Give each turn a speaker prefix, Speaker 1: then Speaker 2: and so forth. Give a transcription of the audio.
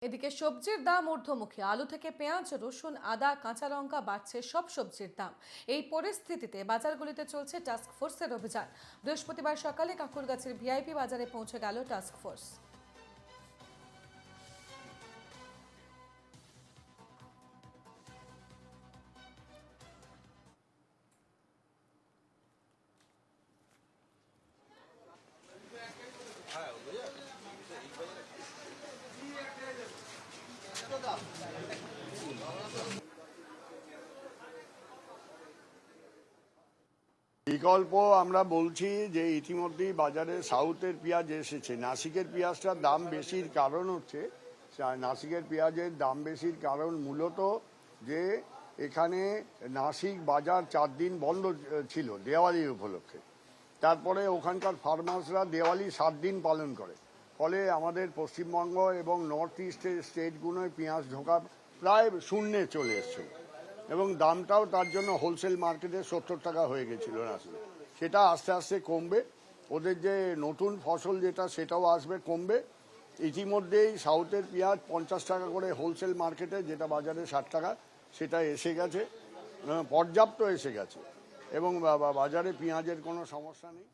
Speaker 1: এদিকে সবজির দাম ঊর্ধ্বমুখী। আলু থেকে পেঁয়াজ, রসুন, আদা, কাঁচা লঙ্কা বাড়ছে সব সবজির দাম। এই পরিস্থিতিতে বাজারগুলিতে চলছে টাস্ক ফোর্সের অভিযান। বৃহস্পতিবার সকালে কাঁকুরগাছির ভিআইপি বাজারে পৌঁছে গেল টাস্ক ফোর্স।
Speaker 2: বিকল্প আমরা বলছি যে ইতিমধ্যেই বাজারে সাউথের পেঁয়াজ এসেছে। নাসিকের পেঁয়াজটার দাম বেশির কারণ হচ্ছে, নাসিকের পেঁয়াজের দাম বেশির কারণ মূলত যে এখানে নাসিক বাজার 4 দিন বন্ধ ছিল দেওয়ালি উপলক্ষে। তারপরে ওখানকার ফার্মার্সরা দেওয়ালি 7 দিন পালন করে, ফলে আমাদের পশ্চিমবঙ্গ এবং নর্থ ইস্টের স্টেটগুলোয় পেঁয়াজ ঢোকা প্রায় শূন্যে চলে এসছে এবং দামটাও তার জন্য হোলসেল মার্কেটে 70 টাকা হয়ে গেছিল নাসিক। সেটা আস্তে আস্তে কমবে, ওদের যে নতুন ফসল যেটা সেটাও আসবে, কমবে। ইতিমধ্যেই সাউথের পেঁয়াজ 50 টাকা করে হোলসেল মার্কেটে, যেটা বাজারে 60 টাকা, সেটা এসে গেছে, পর্যাপ্ত এসে গেছে এবং বাজারে পেঁয়াজের কোনো সমস্যা নেই।